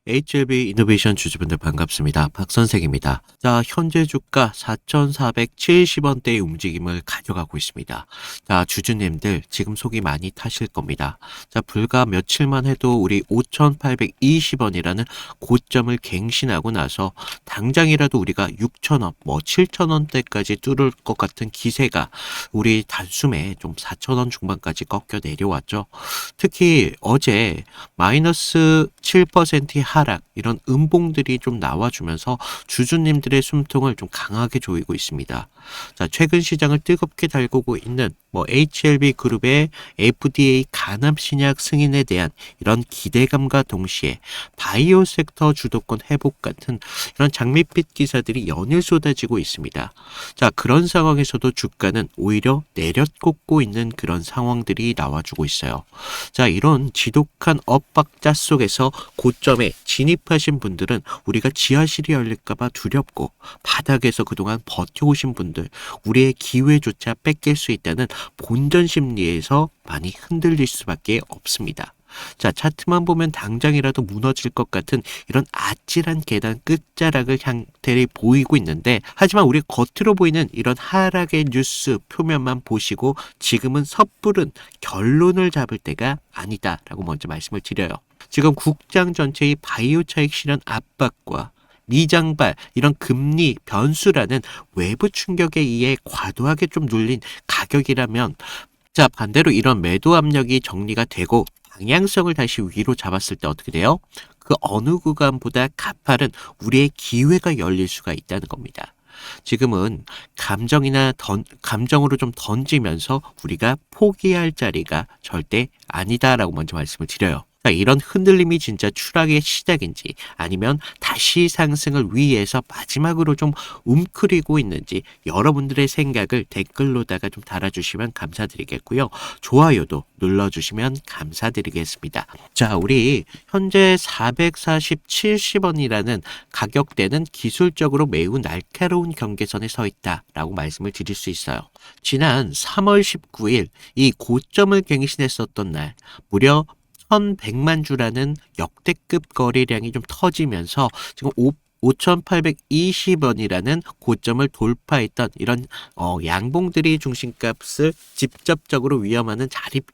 HLB 이노베이션 주주분들 반갑습니다. 박 선생입니다. 자, 현재 주가 4,470원대의 움직임을 가져가고 있습니다. 자, 주주님들 지금 속이 많이 타실 겁니다. 자, 불과 며칠만 해도 우리 5,820원이라는 고점을 갱신하고 나서 당장이라도 우리가 6,000원, 7,000원대까지 뚫을 것 같은 기세가 우리 단숨에 좀 4,000원 중반까지 꺾여 내려왔죠. 특히 어제 마이너스 7%의 하락, 이런 음봉들이 좀 나와주면서 주주님들의 숨통을 좀 강하게 조이고 있습니다. 자, 최근 시장을 뜨겁게 달구고 있는 HLB 그룹의 FDA 간암 신약 승인에 대한 이런 기대감과 동시에 바이오 섹터 주도권 회복 같은 이런 장밋빛 기사들이 연일 쏟아지고 있습니다. 자, 그런 상황에서도 주가는 오히려 내려꽂고 있는 그런 상황들이 나와주고 있어요. 자, 이런 지독한 엇박자 속에서 고점에 진입하신 분들은 우리가 지하실이 열릴까봐 두렵고, 바닥에서 그동안 버텨오신 분들, 우리의 기회조차 뺏길 수 있다는 본전 심리에서 많이 흔들릴 수밖에 없습니다. 자, 차트만 보면 당장이라도 무너질 것 같은 이런 아찔한 계단 끝자락을 형태를 보이고 있는데, 하지만 우리 겉으로 보이는 이런 하락의 뉴스 표면만 보시고 지금은 섣부른 결론을 잡을 때가 아니다라고 먼저 말씀을 드려요. 지금 국장 전체의 바이오 차익 실현 압박과 미장발, 이런 금리 변수라는 외부 충격에 의해 과도하게 좀 눌린 가격이라면, 자, 반대로 이런 매도 압력이 정리가 되고 방향성을 다시 위로 잡았을 때 어떻게 돼요? 그 어느 구간보다 가파른 우리의 기회가 열릴 수가 있다는 겁니다. 지금은 감정으로 좀 던지면서 우리가 포기할 자리가 절대 아니다라고 먼저 말씀을 드려요. 자, 이런 흔들림이 진짜 추락의 시작인지, 아니면 다시 상승을 위해서 마지막으로 좀 움츠리고 있는지 여러분들의 생각을 댓글로다가 좀 달아주시면 감사드리겠고요. 좋아요도 눌러주시면 감사드리겠습니다. 자, 우리 현재 440-70원이라는 가격대는 기술적으로 매우 날카로운 경계선에 서 있다라고 말씀을 드릴 수 있어요. 지난 3월 19일 이 고점을 갱신했었던 날, 무려 1,100만 주라는 역대급 거래량이 좀 터지면서 지금 5,820원이라는 고점을 돌파했던 이런 양봉들이 중심값을 직접적으로 위험하는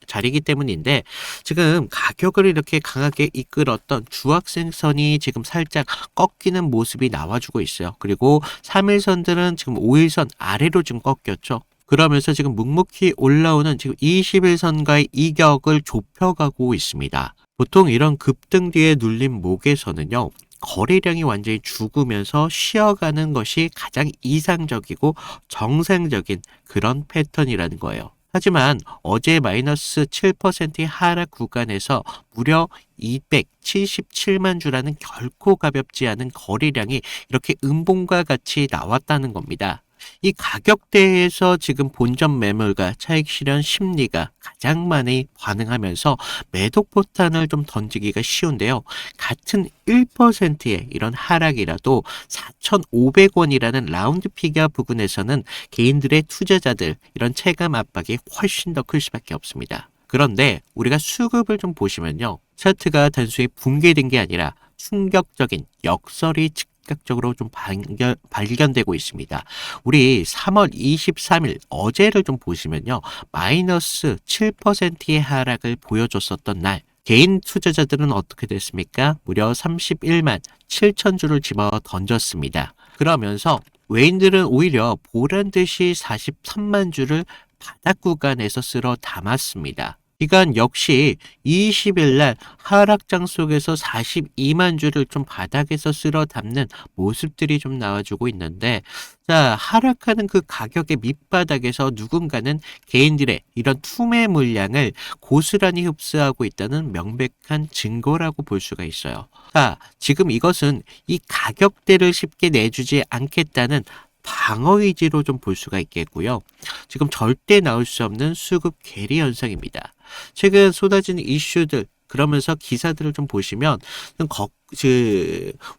자리이기 때문인데, 지금 가격을 이렇게 강하게 이끌었던 주악생선이 지금 살짝 꺾이는 모습이 나와주고 있어요. 그리고 3일선들은 지금 5일선 아래로 지금 꺾였죠. 그러면서 지금 묵묵히 올라오는 지금 21선과의 이격을 좁혀가고 있습니다. 보통 이런 급등 뒤에 눌린 목에서는요, 거래량이 완전히 죽으면서 쉬어가는 것이 가장 이상적이고 정상적인 그런 패턴이라는 거예요. 하지만 어제 마이너스 7%의 하락 구간에서 무려 277만 주라는 결코 가볍지 않은 거래량이 이렇게 음봉과 같이 나왔다는 겁니다. 이 가격대에서 지금 본전 매물과 차익 실현 심리가 가장 많이 반응하면서 매도 포탄을 좀 던지기가 쉬운데요. 같은 1%의 이런 하락이라도 4,500원이라는 라운드 피겨 부근에서는 개인들의 투자자들 이런 체감 압박이 훨씬 더 클 수밖에 없습니다. 그런데 우리가 수급을 좀 보시면요, 차트가 단순히 붕괴된 게 아니라 충격적인 역설이 즉각적으로 좀 발견되고 있습니다. 우리 3월 23일 어제를 좀 보시면요, 마이너스 7%의 하락을 보여줬었던 날, 개인 투자자들은 어떻게 됐습니까? 무려 31만 7천 주를 집어 던졌습니다. 그러면서 외인들은 오히려 보란 듯이 43만 주를 바닥 구간에서 쓸어 담았습니다. 기간 역시 20일 날 하락장 속에서 42만 주를 좀 바닥에서 쓸어 담는 모습들이 좀 나와주고 있는데, 자, 하락하는 그 가격의 밑바닥에서 누군가는 개인들의 이런 투매 물량을 고스란히 흡수하고 있다는 명백한 증거라고 볼 수가 있어요. 자, 지금 이것은 이 가격대를 쉽게 내주지 않겠다는 방어 의지로 좀 볼 수가 있겠고요. 지금 절대 나올 수 없는 수급 괴리 현상입니다. 최근 쏟아지는 이슈들, 그러면서 기사들을 좀 보시면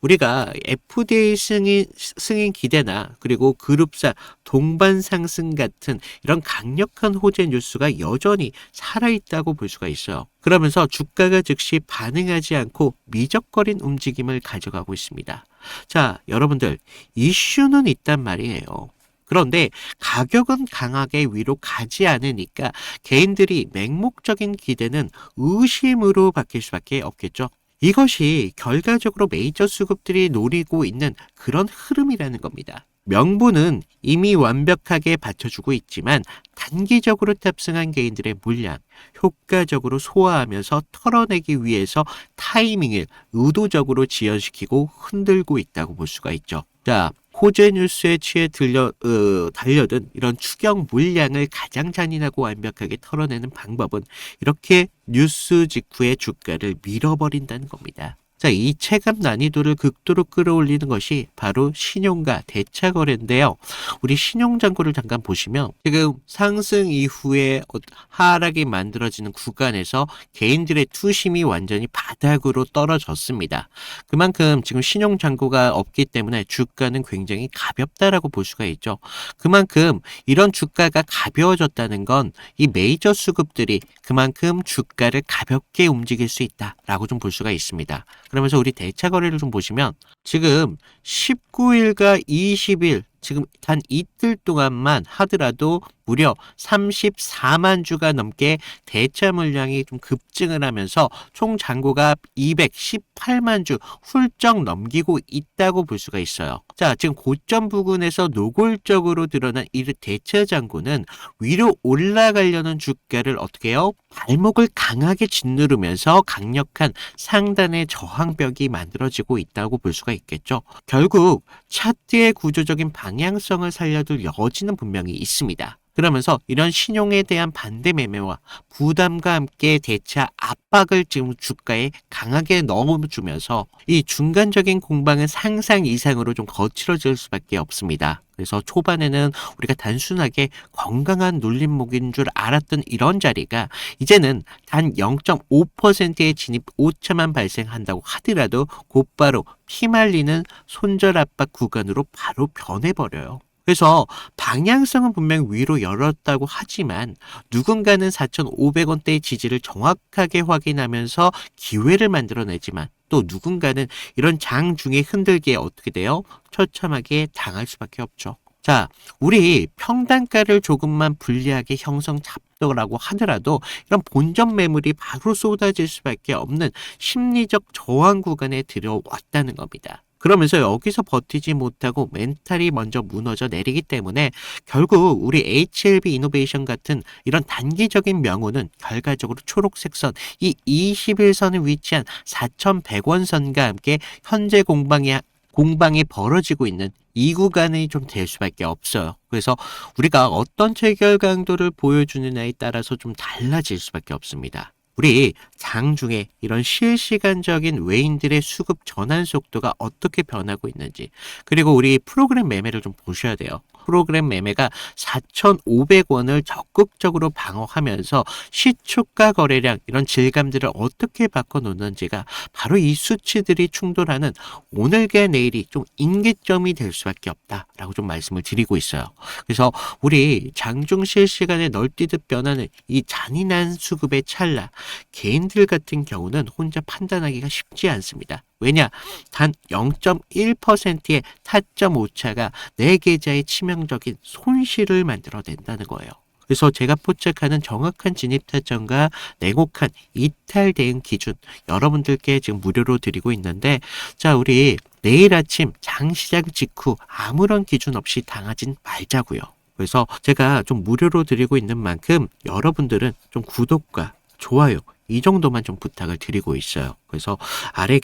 우리가 FDA 승인 기대나 그리고 그룹사 동반 상승 같은 이런 강력한 호재 뉴스가 여전히 살아있다고 볼 수가 있어요. 그러면서 주가가 즉시 반응하지 않고 미적거린 움직임을 가져가고 있습니다. 자, 여러분들, 이슈는 있단 말이에요. 그런데 가격은 강하게 위로 가지 않으니까 개인들이 맹목적인 기대는 의심으로 바뀔 수밖에 없겠죠. 이것이 결과적으로 메이저 수급들이 노리고 있는 그런 흐름이라는 겁니다. 명분은 이미 완벽하게 받쳐주고 있지만 단기적으로 탑승한 개인들의 물량, 효과적으로 소화하면서 털어내기 위해서 타이밍을 의도적으로 지연시키고 흔들고 있다고 볼 수가 있죠. 자, 호재 뉴스에 취해 달려든 이런 추경 물량을 가장 잔인하고 완벽하게 털어내는 방법은 이렇게 뉴스 직후에 주가를 밀어버린다는 겁니다. 자, 이 체감 난이도를 극도로 끌어올리는 것이 바로 신용과 대차 거래인데요. 우리 신용잔고를 잠깐 보시면 지금 상승 이후에 하락이 만들어지는 구간에서 개인들의 투심이 완전히 바닥으로 떨어졌습니다. 그만큼 지금 신용잔고가 없기 때문에 주가는 굉장히 가볍다라고 볼 수가 있죠. 그만큼 이런 주가가 가벼워졌다는 건 이 메이저 수급들이 그만큼 주가를 가볍게 움직일 수 있다라고 좀 볼 수가 있습니다. 그러면서 우리 대차 거래를 좀 보시면 지금 19일과 20일 지금 단 이틀 동안만 하더라도 무려 34만 주가 넘게 대차 물량이 좀 급증을 하면서 총 잔고가 218만 주 훌쩍 넘기고 있다고 볼 수가 있어요. 자, 지금 고점 부근에서 노골적으로 드러난 이 대차 잔고는 위로 올라가려는 주가를 어떻게 해요? 발목을 강하게 짓누르면서 강력한 상단의 저항벽이 만들어지고 있다고 볼 수가 있겠죠. 결국 차트의 구조적인 방향성을 살려둘 여지는 분명히 있습니다. 그러면서 이런 신용에 대한 반대 매매와 부담과 함께 대차 압박을 지금 주가에 강하게 넣어주면서 이 중간적인 공방은 상상 이상으로 좀 거칠어질 수밖에 없습니다. 그래서 초반에는 우리가 단순하게 건강한 눌림목인 줄 알았던 이런 자리가 이제는 단 0.5%의 진입 오차만 발생한다고 하더라도 곧바로 피말리는 손절 압박 구간으로 바로 변해버려요. 그래서 방향성은 분명 위로 열었다고 하지만 누군가는 4,500원대의 지지를 정확하게 확인하면서 기회를 만들어내지만 또 누군가는 이런 장중에 흔들기에 어떻게 돼요? 처참하게 당할 수밖에 없죠. 자, 우리 평단가를 조금만 불리하게 형성 잡더라고 하더라도 이런 본전 매물이 바로 쏟아질 수밖에 없는 심리적 저항 구간에 들어왔다는 겁니다. 그러면서 여기서 버티지 못하고 멘탈이 먼저 무너져 내리기 때문에 결국 우리 HLB 이노베이션 같은 이런 단기적인 명호는 결과적으로 초록색 선, 이 21선에 위치한 4,100원 선과 함께 현재 공방이 벌어지고 있는 이 구간이 좀 될 수밖에 없어요. 그래서 우리가 어떤 체결 강도를 보여주느냐에 따라서 좀 달라질 수밖에 없습니다. 우리 장중에 이런 실시간적인 외인들의 수급 전환 속도가 어떻게 변하고 있는지, 그리고 우리 프로그램 매매를 좀 보셔야 돼요. 프로그램 매매가 4,500원을 적극적으로 방어하면서 시초가 거래량 이런 질감들을 어떻게 바꿔놓는지가 바로 이 수치들이 충돌하는 오늘과 내일이 좀 임계점이 될 수밖에 없다라고 좀 말씀을 드리고 있어요. 그래서 우리 장중 실시간에 널뛰듯 변하는 이 잔인한 수급의 찰나, 개인들 같은 경우는 혼자 판단하기가 쉽지 않습니다. 왜냐? 단 0.1%의 타점 오차가 내 계좌에 치명적인 손실을 만들어낸다는 거예요. 그래서 제가 포착하는 정확한 진입 타점과 냉혹한 이탈 대응 기준 여러분들께 지금 무료로 드리고 있는데, 자, 우리 내일 아침 장 시작 직후 아무런 기준 없이 당하진 말자고요. 그래서 제가 좀 무료로 드리고 있는 만큼 여러분들은 좀 구독과 좋아요 이 정도만 좀 부탁을 드리고 있어요. 그래서 아래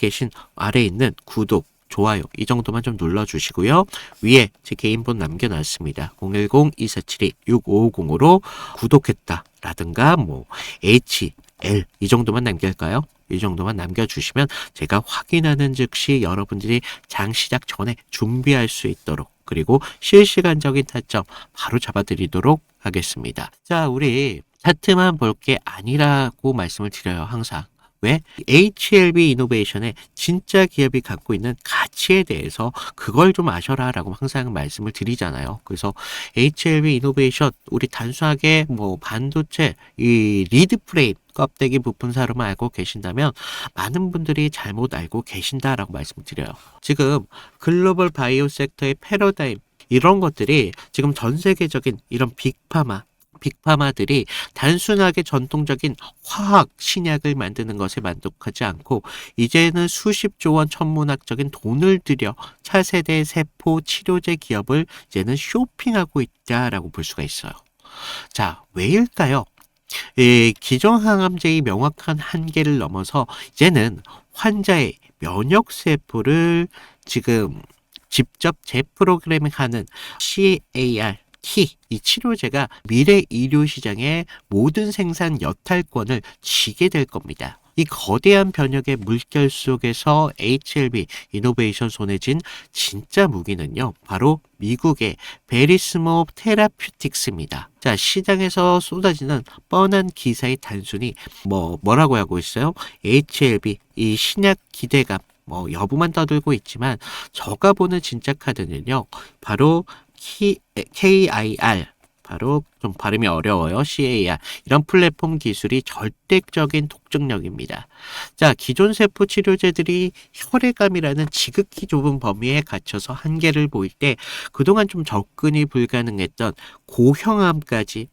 있는 구독, 좋아요 이 정도만 좀 눌러주시고요. 위에 제 개인번 남겨놨습니다. 010-2472-6550으로 구독했다 라든가 HL 이 정도만 남길까요? 이 정도만 남겨주시면 제가 확인하는 즉시 여러분들이 장 시작 전에 준비할 수 있도록, 그리고 실시간적인 타점 바로 잡아드리도록 하겠습니다. 자, 우리 차트만 볼 게 아니라고 말씀을 드려요, 항상. 왜? HLB 이노베이션의 진짜 기업이 갖고 있는 가치에 대해서 그걸 좀 아셔라라고 항상 말씀을 드리잖아요. 그래서 HLB 이노베이션 우리 단순하게 뭐 반도체 이 리드 프레임 껍데기 부품사로만 알고 계신다면 많은 분들이 잘못 알고 계신다라고 말씀을 드려요. 지금 글로벌 바이오 섹터의 패러다임 이런 것들이 지금 전 세계적인 이런 빅파마들이 단순하게 전통적인 화학 신약을 만드는 것에 만족하지 않고 이제는 수십조 원 천문학적인 돈을 들여 차세대 세포 치료제 기업을 이제는 쇼핑하고 있다라고 볼 수가 있어요. 자, 왜일까요? 기존 항암제의 명확한 한계를 넘어서 이제는 환자의 면역 세포를 지금 직접 재프로그래밍하는 CAR 이 치료제가 미래 의료 시장의 모든 생산 여탈권을 쥐게 될 겁니다. 이 거대한 변혁의 물결 속에서 HLB 이노베이션 손에 쥔 진짜 무기는요, 바로 미국의 베리스모 테라퓨틱스입니다. 자, 시장에서 쏟아지는 뻔한 기사의 단순히 뭐라고 하고 있어요? HLB 이 신약 기대감 여부만 떠들고 있지만 저가 보는 진짜 카드는요, 바로 KIR 바로 좀 발음이 어려워요. CAR 이런 플랫폼 기술이 절대적인 독점력입니다. 자, 기존 세포 치료제들이 혈액암이라는 지극히 좁은 범위에 갇혀서 한계를 보일 때 그동안 좀 접근이 불가능했던 고형암까지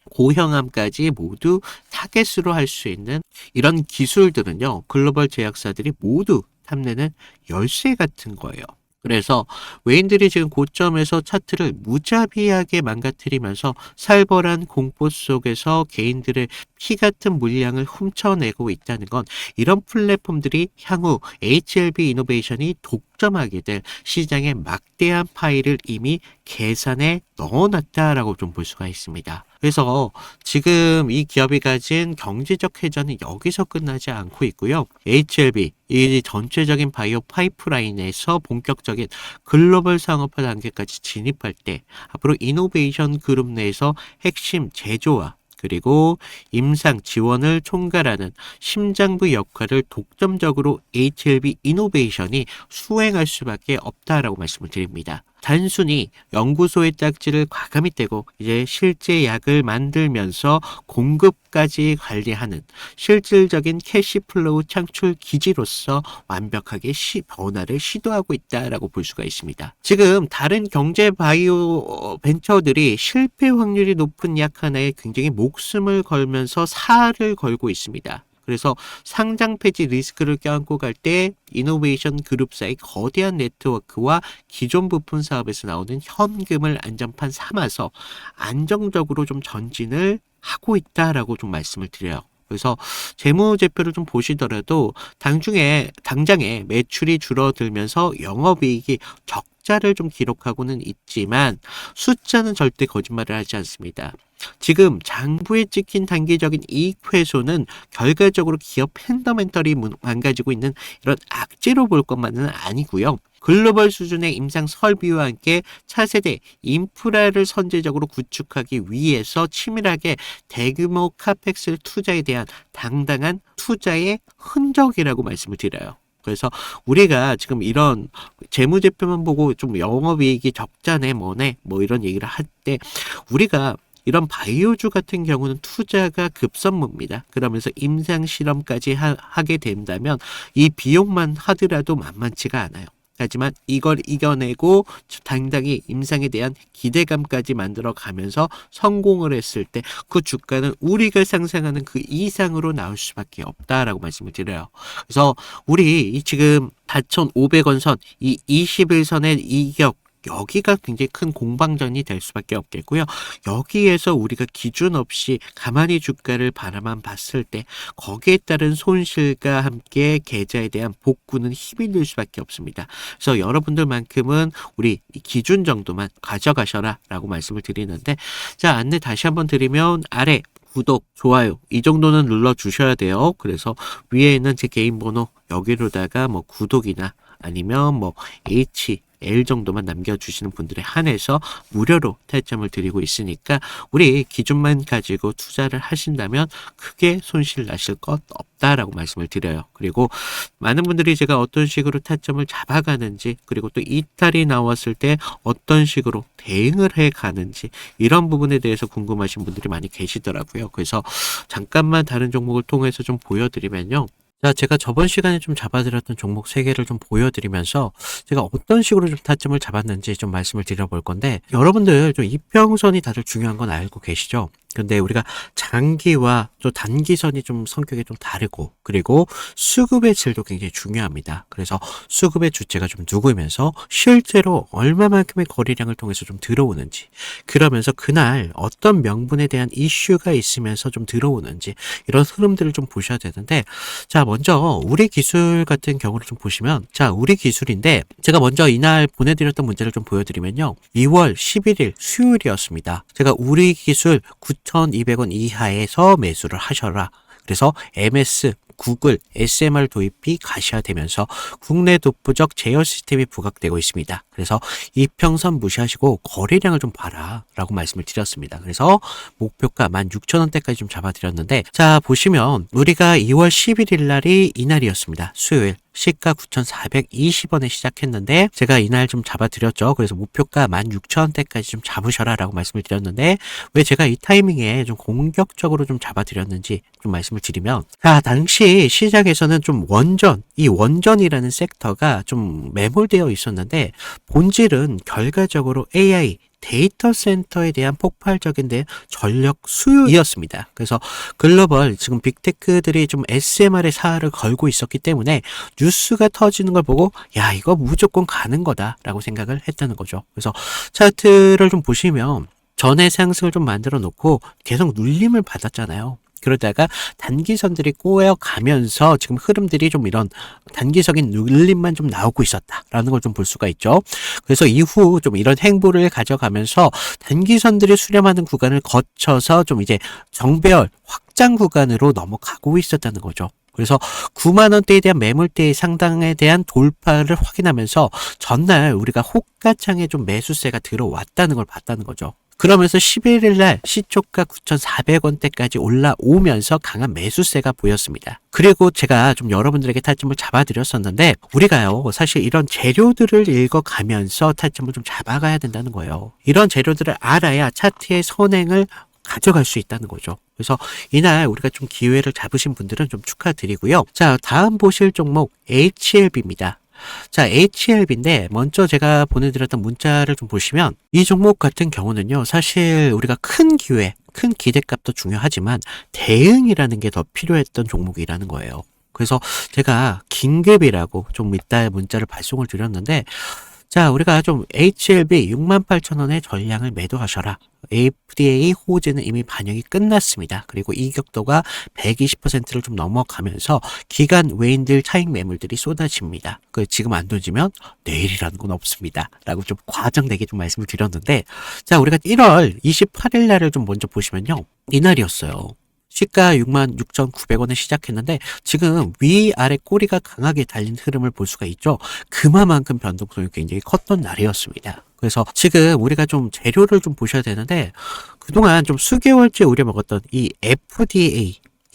모두 타겟으로 할 수 있는 이런 기술들은요, 글로벌 제약사들이 모두 탐내는 열쇠 같은 거예요. 그래서 외인들이 지금 고점에서 차트를 무자비하게 망가뜨리면서 살벌한 공포 속에서 개인들의 피 같은 물량을 훔쳐내고 있다는 건 이런 플랫폼들이 향후 HLB 이노베이션이 독점하게 될 시장의 막대한 파일을 이미 계산에 넣어놨다라고 좀 볼 수가 있습니다. 그래서 지금 이 기업이 가진 경제적 회전은 여기서 끝나지 않고 있고요. HLB, 이 전체적인 바이오 파이프라인에서 본격적인 글로벌 상업화 단계까지 진입할 때 앞으로 이노베이션 그룹 내에서 핵심 제조와 그리고 임상 지원을 총괄하는 심장부 역할을 독점적으로 HLB 이노베이션이 수행할 수밖에 없다라고 말씀을 드립니다. 단순히 연구소의 딱지를 과감히 떼고 이제 실제 약을 만들면서 공급까지 관리하는 실질적인 캐시플로우 창출 기지로서 완벽하게 변화를 시도하고 있다라고 볼 수가 있습니다. 지금 다른 경제 바이오 벤처들이 실패 확률이 높은 약 하나에 굉장히 목숨을 걸면서 살을 걸고 있습니다. 그래서 상장 폐지 리스크를 껴안고 갈 때 이노베이션 그룹사의 거대한 네트워크와 기존 부품 사업에서 나오는 현금을 안전판 삼아서 안정적으로 좀 전진을 하고 있다라고 좀 말씀을 드려요. 그래서 재무제표를 좀 보시더라도 당장에 매출이 줄어들면서 영업이익이 적자를 좀 기록하고는 있지만 숫자는 절대 거짓말을 하지 않습니다. 지금 장부에 찍힌 단기적인 이익 회수는 결과적으로 기업 팬더멘털이 망가지고 있는 이런 악재로 볼 것만은 아니고요. 글로벌 수준의 임상 설비와 함께 차세대 인프라를 선제적으로 구축하기 위해서 치밀하게 대규모 카펙스 투자에 대한 당당한 투자의 흔적이라고 말씀을 드려요. 그래서 우리가 지금 이런 재무제표만 보고 좀 영업이익이 적자네 뭐네 이런 얘기를 할 때 우리가 이런 바이오주 같은 경우는 투자가 급선무입니다. 그러면서 임상 실험까지 하게 된다면 이 비용만 하더라도 만만치가 않아요. 하지만 이걸 이겨내고 당당히 임상에 대한 기대감까지 만들어 가면서 성공을 했을 때 그 주가는 우리가 상상하는 그 이상으로 나올 수밖에 없다라고 말씀을 드려요. 그래서 우리 지금 4,500원 선, 이 21선의 이격 여기가 굉장히 큰 공방전이 될 수밖에 없겠고요. 여기에서 우리가 기준 없이 가만히 주가를 바라만 봤을 때 거기에 따른 손실과 함께 계좌에 대한 복구는 힘이 들 수밖에 없습니다. 그래서 여러분들만큼은 우리 기준 정도만 가져가셔라 라고 말씀을 드리는데, 자, 안내 다시 한번 드리면 아래 구독, 좋아요 이 정도는 눌러주셔야 돼요. 그래서 위에 있는 제 개인 번호 여기로다가 구독이나 아니면 L 정도만 남겨주시는 분들에 한해서 무료로 타점을 드리고 있으니까 우리 기준만 가지고 투자를 하신다면 크게 손실 나실 것 없다라고 말씀을 드려요. 그리고 많은 분들이 제가 어떤 식으로 타점을 잡아가는지, 그리고 또 이탈이 나왔을 때 어떤 식으로 대응을 해 가는지, 이런 부분에 대해서 궁금하신 분들이 많이 계시더라고요. 그래서 잠깐만 다른 종목을 통해서 좀 보여드리면요. 자, 제가 저번 시간에 좀 잡아드렸던 종목 3개를 좀 보여드리면서 제가 어떤 식으로 좀 타점을 잡았는지 좀 말씀을 드려볼 건데, 여러분들 좀 이평선이 다들 중요한 건 알고 계시죠? 근데 우리가 장기와 또 단기선이 좀 성격이 좀 다르고, 그리고 수급의 질도 굉장히 중요합니다. 그래서 수급의 주체가 좀 누구면서 실제로 얼마만큼의 거래량을 통해서 좀 들어오는지, 그러면서 그날 어떤 명분에 대한 이슈가 있으면서 좀 들어오는지, 이런 흐름들을 좀 보셔야 되는데, 자, 먼저 우리 기술 같은 경우를 좀 보시면, 자, 우리 기술인데 제가 먼저 이날 보내드렸던 문제를 좀 보여드리면요, 2월 11일 수요일이었습니다. 제가 우리 기술 9,200원 이하에서 매수를 하셔라. 그래서 MS, 구글, SMR 도입이 가시화되면서 국내 독보적 제어 시스템이 부각되고 있습니다. 그래서 이평선 무시하시고 거래량을 좀 봐라 라고 말씀을 드렸습니다. 그래서 목표가 16,000원대까지 좀 잡아드렸는데, 자, 보시면 우리가 2월 11일 날이 이날이었습니다. 수요일. 시가 9,420원에 시작했는데 제가 이날 좀 잡아드렸죠. 그래서 목표가 16,000원대까지 좀 잡으셔라 라고 말씀을 드렸는데, 왜 제가 이 타이밍에 좀 공격적으로 좀 잡아드렸는지 좀 말씀을 드리면, 자, 당시 시장에서는 좀 이 원전이라는 섹터가 좀 매몰되어 있었는데, 본질은 결과적으로 AI 데이터 센터에 대한 폭발적인 전력 수요이었습니다. 그래서 글로벌 지금 빅테크들이 좀 SMR의 사활을 걸고 있었기 때문에 뉴스가 터지는 걸 보고, 야, 이거 무조건 가는 거다라고 생각을 했다는 거죠. 그래서 차트를 좀 보시면 전에 상승을 좀 만들어 놓고 계속 눌림을 받았잖아요. 그러다가 단기선들이 꼬여가면서 지금 흐름들이 좀 이런 단기적인 눌림만 좀 나오고 있었다라는 걸 좀 볼 수가 있죠. 그래서 이후 좀 이런 행보를 가져가면서 단기선들이 수렴하는 구간을 거쳐서 좀 이제 정배열 확장 구간으로 넘어가고 있었다는 거죠. 그래서 9만 원대에 대한 매물대의 상당에 대한 돌파를 확인하면서 전날 우리가 호가창에 좀 매수세가 들어왔다는 걸 봤다는 거죠. 그러면서 11일 날 시초가 9,400원대까지 올라오면서 강한 매수세가 보였습니다. 그리고 제가 좀 여러분들에게 타점을 잡아드렸었는데, 우리가요, 사실 이런 재료들을 읽어가면서 타점을 좀 잡아가야 된다는 거예요. 이런 재료들을 알아야 차트의 선행을 가져갈 수 있다는 거죠. 그래서 이날 우리가 좀 기회를 잡으신 분들은 좀 축하드리고요. 자, 다음 보실 종목 HLB입니다. 자, HLB인데 먼저 제가 보내드렸던 문자를 좀 보시면, 이 종목 같은 경우는요, 사실 우리가 큰 기회, 큰 기대값도 중요하지만 대응이라는 게 더 필요했던 종목이라는 거예요. 그래서 제가 긴급이라고 좀 이따 문자를 발송을 드렸는데, 자, 우리가 좀 HLB 68,000원의 전량을 매도하셔라. FDA 호재는 이미 반영이 끝났습니다. 그리고 이격도가 120%를 좀 넘어가면서 기간 외인들 차익 매물들이 쏟아집니다. 지금 안 던지면 내일이라는 건 없습니다. 라고 좀 과장되게 좀 말씀을 드렸는데, 자, 우리가 1월 28일 날을 좀 먼저 보시면요, 이날이었어요. 시가 66,900원에 시작했는데 지금 위아래 꼬리가 강하게 달린 흐름을 볼 수가 있죠. 그만큼 변동성이 굉장히 컸던 날이었습니다. 그래서 지금 우리가 좀 재료를 좀 보셔야 되는데, 그동안 좀 수개월째 우려먹었던 이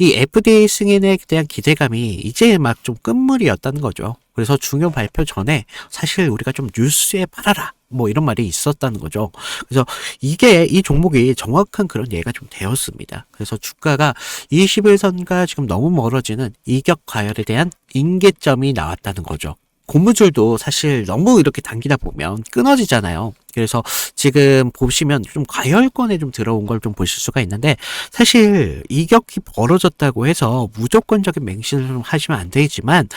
FDA 승인에 대한 기대감이 이제 막 좀 끝물이었다는 거죠. 그래서 중요 발표 전에 사실 우리가 좀 뉴스에 팔아라, 뭐 이런 말이 있었다는 거죠. 그래서 이 종목이 정확한 그런 예가 좀 되었습니다. 그래서 주가가 21선과 지금 너무 멀어지는 이격 과열에 대한 인계점이 나왔다는 거죠. 고무줄도 사실 너무 이렇게 당기다 보면 끊어지잖아요. 그래서 지금 보시면 좀 과열권에 좀 들어온 걸 좀 보실 수가 있는데, 사실 이격이 벌어졌다고 해서 무조건적인 맹신을 좀 하시면 안 되지만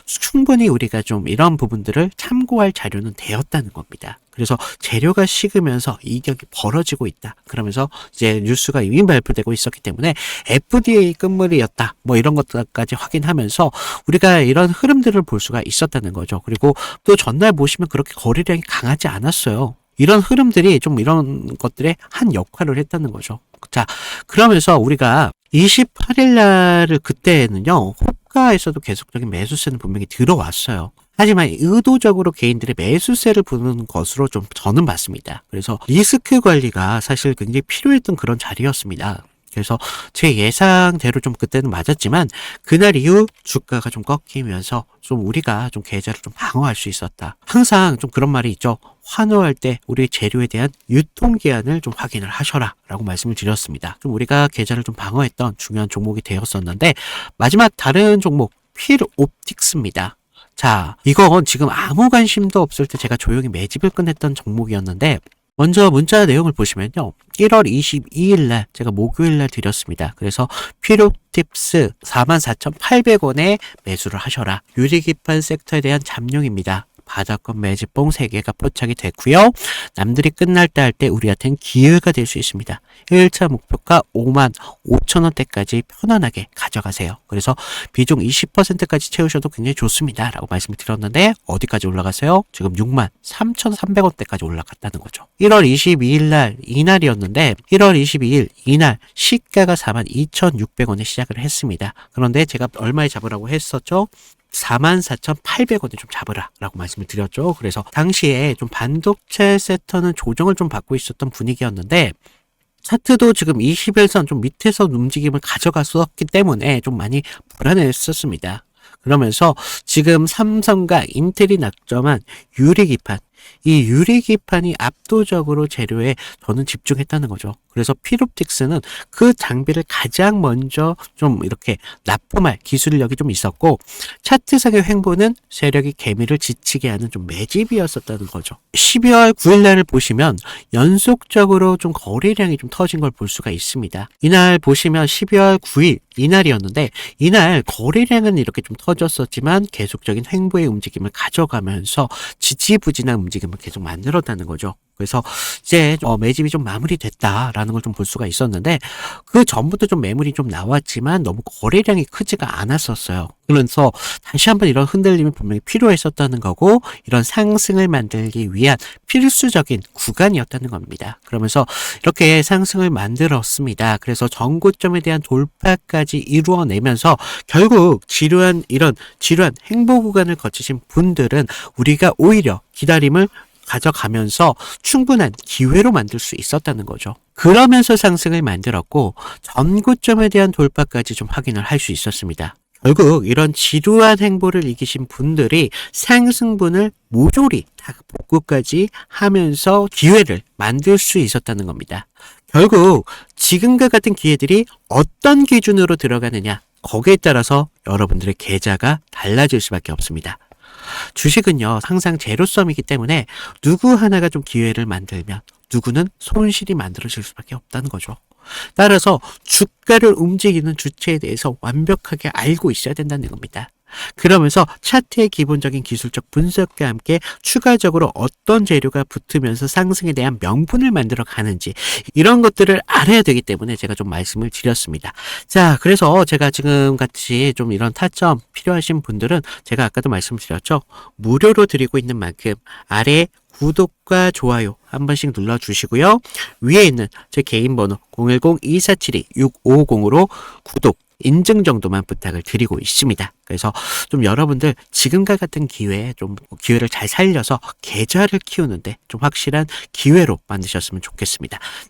충분히 우리가 좀 이런 부분들을 참고할 자료는 되었다는 겁니다. 그래서 재료가 식으면서 이격이 벌어지고 있다. 그러면서 이제 뉴스가 이미 발표되고 있었기 때문에 FDA 끝물이었다, 뭐 이런 것까지 확인하면서 우리가 이런 흐름들을 볼 수가 있었다는 거죠. 그리고 또 전날 보시면 그렇게 거래량이 강하지 않았어요. 이런 흐름들이 좀 이런 것들에 한 역할을 했다는 거죠. 자, 그러면서 우리가 28일 날을 그때는요, 호가에서도 계속적인 매수세는 분명히 들어왔어요. 하지만 의도적으로 개인들의 매수세를 부는 것으로 좀 저는 봤습니다. 그래서 리스크 관리가 사실 굉장히 필요했던 그런 자리였습니다. 그래서 제 예상대로 좀 그때는 맞았지만 그날 이후 주가가 좀 꺾이면서 좀 우리가 좀 계좌를 좀 방어할 수 있었다. 항상 좀 그런 말이 있죠. 환호할 때 우리 재료에 대한 유통기한을 좀 확인을 하셔라 라고 말씀을 드렸습니다. 좀 우리가 계좌를 좀 방어했던 중요한 종목이 되었었는데 마지막 다른 종목 필옵틱스입니다. 자, 이건 지금 아무 관심도 없을 때 제가 조용히 매집을 끝냈던 종목이었는데 먼저 문자 내용을 보시면요. 1월 22일 날 제가 목요일 날 드렸습니다. 그래서 필옵틱스 44,800원에 매수를 하셔라. 유리기판 섹터에 대한 잠룡입니다. 바닥권 매집봉 3개가 포착이 됐고요. 남들이 끝날 때 할 때 우리한테는 기회가 될 수 있습니다. 1차 목표가 5만 5천 원대까지 편안하게 가져가세요. 그래서 비중 20%까지 채우셔도 굉장히 좋습니다. 라고 말씀을 드렸는데 어디까지 올라갔어요? 지금 6만 3,300원대까지 올라갔다는 거죠. 1월 22일 날 이날이었는데 1월 22일 이날 시가가 4만 2,600원에 시작을 했습니다. 그런데 제가 얼마에 잡으라고 했었죠? 44,800원에 좀 잡으라 라고 말씀을 드렸죠. 그래서 당시에 좀 반도체 섹터는 조정을 좀 받고 있었던 분위기였는데 차트도 지금 21선 좀 밑에서 움직임을 가져갔었기 때문에 좀 많이 불안했었습니다. 그러면서 지금 삼성과 인텔이 낙점한 유리기판, 이 유리기판이 압도적으로 재료에 저는 집중했다는 거죠. 그래서 필옵틱스는 그 장비를 가장 먼저 좀 이렇게 납품할 기술력이 좀 있었고 차트상의 횡보는 세력이 개미를 지치게 하는 좀 매집이었었다는 거죠. 12월 9일 날을 보시면 연속적으로 좀 거래량이 좀 터진 걸 볼 수가 있습니다. 이날 보시면 12월 9일 이날이었는데 이날 거래량은 이렇게 좀 터졌었지만 계속적인 횡보의 움직임을 가져가면서 지지부진한 움직임을 계속 만들었다는 거죠. 그래서 이제 매집이 좀 마무리됐다라는 걸 좀 볼 수가 있었는데 그 전부터 좀 매물이 좀 나왔지만 너무 거래량이 크지가 않았었어요. 그래서 다시 한번 이런 흔들림이 분명히 필요했었다는 거고 이런 상승을 만들기 위한 필수적인 구간이었다는 겁니다. 그러면서 이렇게 상승을 만들었습니다. 그래서 전고점에 대한 돌파까지 이루어내면서 결국 지루한 행보 구간을 거치신 분들은 우리가 오히려 기다림을 가져가면서 충분한 기회로 만들 수 있었다는 거죠. 그러면서 상승을 만들었고 전고점에 대한 돌파까지 좀 확인을 할 수 있었습니다. 결국 이런 지루한 행보를 이기신 분들이 상승분을 모조리 다 복구까지 하면서 기회를 만들 수 있었다는 겁니다. 결국 지금과 같은 기회들이 어떤 기준으로 들어가느냐 거기에 따라서 여러분들의 계좌가 달라질 수밖에 없습니다. 주식은요 항상 제로섬이기 때문에 누구 하나가 좀 기회를 만들면 누구는 손실이 만들어질 수밖에 없다는 거죠. 따라서 주가를 움직이는 주체에 대해서 완벽하게 알고 있어야 된다는 겁니다. 그러면서 차트의 기본적인 기술적 분석과 함께 추가적으로 어떤 재료가 붙으면서 상승에 대한 명분을 만들어 가는지 이런 것들을 알아야 되기 때문에 제가 좀 말씀을 드렸습니다. 자, 그래서 제가 지금 같이 좀 이런 타점 필요하신 분들은 제가 아까도 말씀드렸죠. 무료로 드리고 있는 만큼 아래 구독과 좋아요 한 번씩 눌러주시고요. 위에 있는 제 개인 번호 010-2472-6550으로 구독 인증 정도만 부탁을 드리고 있습니다. 그래서 좀 여러분들 지금과 같은 기회에 좀 기회를 잘 살려서 계좌를 키우는데 좀 확실한 기회로 만드셨으면 좋겠습니다.